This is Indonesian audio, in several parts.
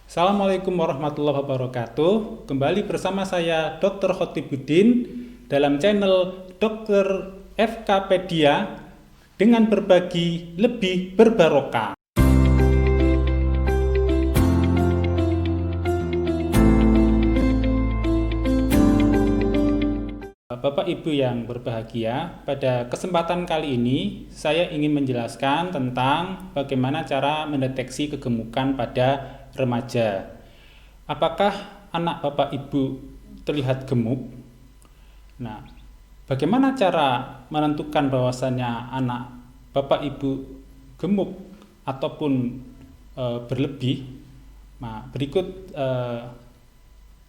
Assalamualaikum warahmatullahi wabarakatuh. Kembali bersama saya Dr. Khotibuddin dalam channel Dr. FKpedia dengan berbagi lebih berbarokah. Bapak Ibu yang berbahagia, pada kesempatan kali ini saya ingin menjelaskan tentang bagaimana cara mendeteksi kegemukan pada remaja. Apakah anak Bapak Ibu terlihat gemuk? Nah, bagaimana cara menentukan bahwasannya anak Bapak Ibu gemuk ataupun berlebih? Nah, berikut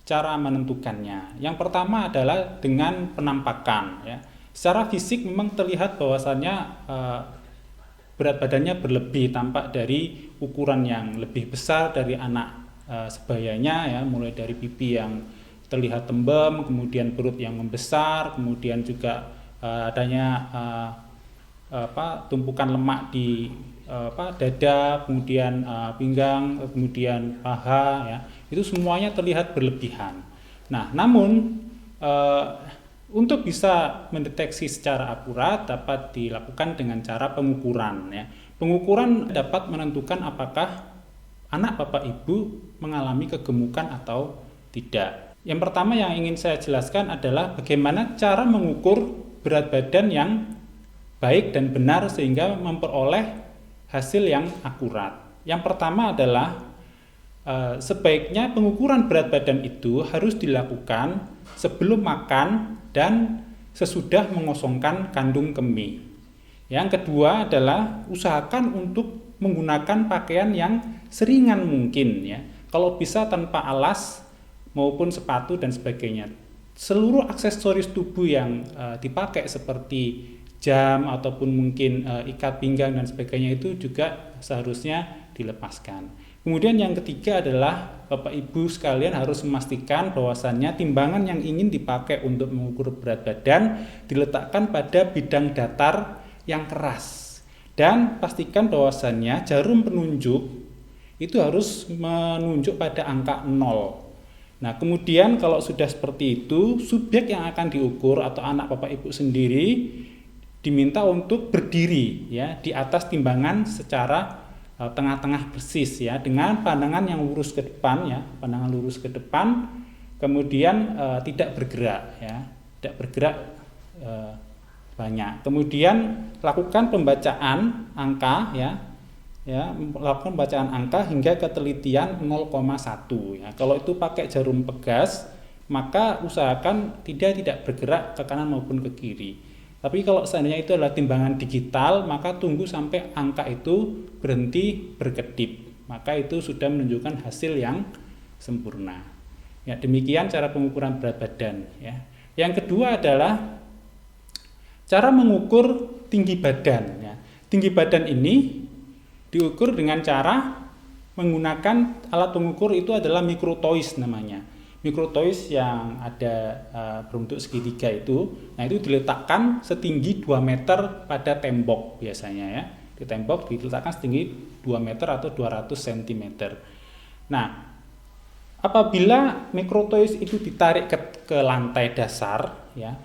cara menentukannya. Yang pertama adalah dengan penampakan. Ya. Secara fisik memang terlihat bahwasannya berat badannya berlebih, tampak dari ukuran yang lebih besar dari anak sebayanya, ya, mulai dari pipi yang terlihat tembem, kemudian perut yang membesar, kemudian juga adanya tumpukan lemak di dada, kemudian pinggang, kemudian paha, ya, itu semuanya terlihat berlebihan. Nah, namun untuk bisa mendeteksi secara akurat dapat dilakukan dengan cara pengukuran. Ya. Pengukuran dapat menentukan apakah anak Bapak Ibu mengalami kegemukan atau tidak. Yang pertama yang ingin saya jelaskan adalah bagaimana cara mengukur berat badan yang baik dan benar sehingga memperoleh hasil yang akurat. Yang pertama adalah sebaiknya pengukuran berat badan itu harus dilakukan sebelum makan dan sesudah mengosongkan kandung kemih. Yang kedua adalah usahakan untuk menggunakan pakaian yang seringan mungkin, ya. Kalau bisa tanpa alas maupun sepatu dan sebagainya. Seluruh aksesoris tubuh yang dipakai seperti jam ataupun mungkin ikat pinggang dan sebagainya itu juga seharusnya dilepaskan. Kemudian yang ketiga adalah Bapak Ibu sekalian harus memastikan bahwasannya timbangan yang ingin dipakai untuk mengukur berat badan diletakkan pada bidang datar yang keras. Dan pastikan bahwasannya jarum penunjuk itu harus menunjuk pada angka 0. Nah, kemudian kalau sudah seperti itu, subjek yang akan diukur atau anak Bapak Ibu sendiri diminta untuk berdiri, ya, di atas timbangan secara tengah-tengah persis, ya, dengan pandangan yang lurus ke depan, ya, pandangan lurus ke depan, kemudian tidak bergerak, ya, tidak bergerak banyak. Kemudian lakukan pembacaan angka, lakukan bacaan angka hingga ketelitian 0,1, ya. Kalau itu pakai jarum pegas, maka usahakan tidak bergerak ke kanan maupun ke kiri. Tapi kalau seandainya itu adalah timbangan digital, maka tunggu sampai angka itu berhenti berkedip. Maka itu sudah menunjukkan hasil yang sempurna. Ya, demikian cara pengukuran berat badan, ya. Yang kedua adalah cara mengukur tinggi badan, ya. Tinggi badan ini diukur dengan cara menggunakan alat pengukur itu adalah microtoys namanya. Microtoys yang ada berbentuk segitiga itu, nah itu diletakkan setinggi 2 meter pada tembok biasanya, ya. Di tembok diletakkan setinggi 2 meter atau 200 cm. Nah, apabila microtoys itu ditarik ke lantai dasar, ya,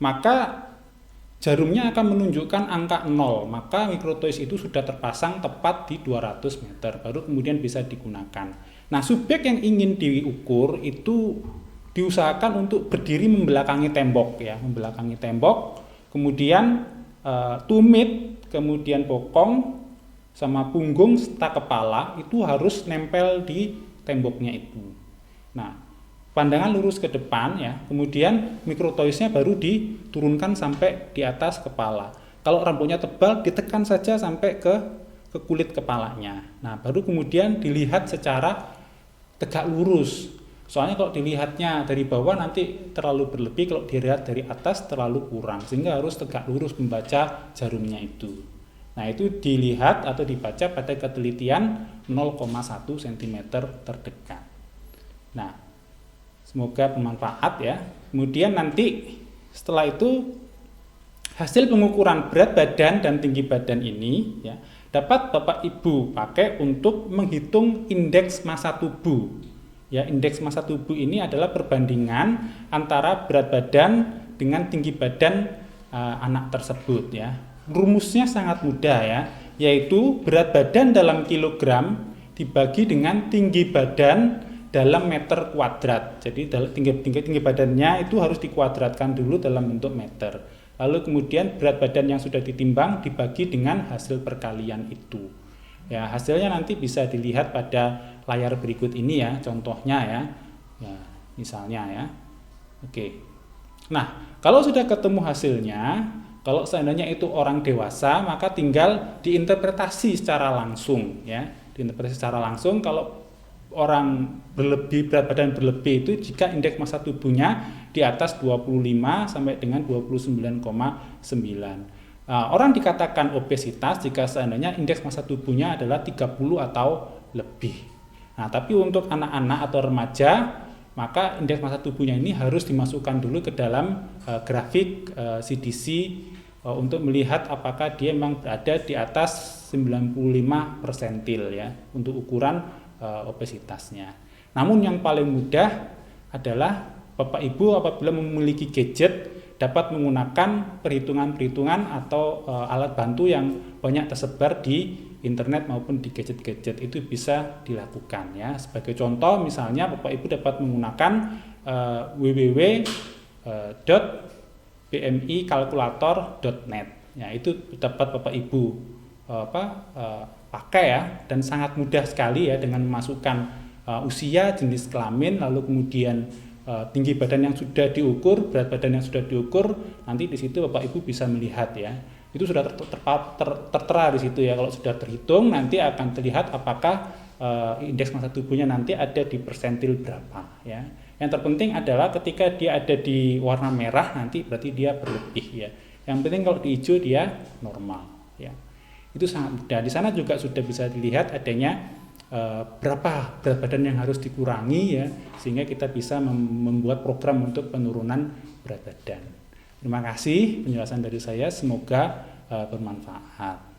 maka jarumnya akan menunjukkan angka 0, maka microtoys itu sudah terpasang tepat di 200 meter, baru kemudian bisa digunakan. Nah, subjek yang ingin diukur itu diusahakan untuk berdiri membelakangi tembok, ya, membelakangi tembok, kemudian tumit, kemudian bokong sama punggung serta kepala itu harus nempel di temboknya itu. Nah, pandangan lurus ke depan, ya, kemudian microtoysnya baru diturunkan sampai di atas kepala. Kalau rambutnya tebal ditekan saja sampai ke kulit kepalanya. Nah, baru kemudian dilihat secara tegak lurus. Soalnya kalau dilihatnya dari bawah nanti terlalu berlebih, kalau dilihat dari atas terlalu kurang, sehingga harus tegak lurus membaca jarumnya itu. Nah, itu dilihat atau dibaca pada ketelitian 0,1 cm terdekat. Nah, semoga bermanfaat, ya. Kemudian nanti setelah itu hasil pengukuran berat badan dan tinggi badan ini, ya, dapat Bapak Ibu pakai untuk menghitung indeks massa tubuh. Ya, indeks massa tubuh ini adalah perbandingan antara berat badan dengan tinggi badan anak tersebut ya. Rumusnya sangat mudah ya, yaitu berat badan dalam kilogram dibagi dengan tinggi badan dalam meter kuadrat. Jadi tinggi badannya itu harus dikuadratkan dulu dalam bentuk meter. Lalu kemudian berat badan yang sudah ditimbang dibagi dengan hasil perkalian itu. Ya, hasilnya nanti bisa dilihat pada layar berikut ini ya, contohnya ya. Ya, misalnya ya. Oke. Nah, kalau sudah ketemu hasilnya, kalau seandainya itu orang dewasa, maka tinggal diinterpretasi secara langsung ya. Diinterpretasi secara langsung. Kalau orang berat badan berlebih itu jika indeks massa tubuhnya di atas 25 sampai dengan 29,9. Orang dikatakan obesitas jika seandainya indeks massa tubuhnya adalah 30 atau lebih. Nah, tapi untuk anak-anak atau remaja, maka indeks massa tubuhnya ini harus dimasukkan dulu ke dalam grafik CDC untuk melihat apakah dia memang berada di atas 95 persentil ya untuk ukuran obesitasnya. Namun yang paling mudah adalah Bapak Ibu apabila memiliki gadget dapat menggunakan perhitungan-perhitungan atau alat bantu yang banyak tersebar di internet maupun di gadget-gadget, itu bisa dilakukan ya. Sebagai contoh misalnya Bapak Ibu dapat menggunakan www.bmikalkulator.net. Ya, itu dapat Bapak Ibu pakai ya, dan sangat mudah sekali ya dengan memasukkan usia, jenis kelamin, lalu kemudian tinggi badan yang sudah diukur, berat badan yang sudah diukur, nanti di situ Bapak Ibu bisa melihat ya. Itu sudah tertera di situ ya. Kalau sudah terhitung nanti akan terlihat apakah indeks massa tubuhnya nanti ada di persentil berapa ya. Yang terpenting adalah ketika dia ada di warna merah nanti berarti dia berlebih ya. Yang penting kalau di hijau dia normal ya. Itu sangat mudah. Di sana juga sudah bisa dilihat adanya berapa berat badan yang harus dikurangi ya, sehingga kita bisa membuat program untuk penurunan berat badan. Terima kasih penjelasan dari saya, semoga bermanfaat.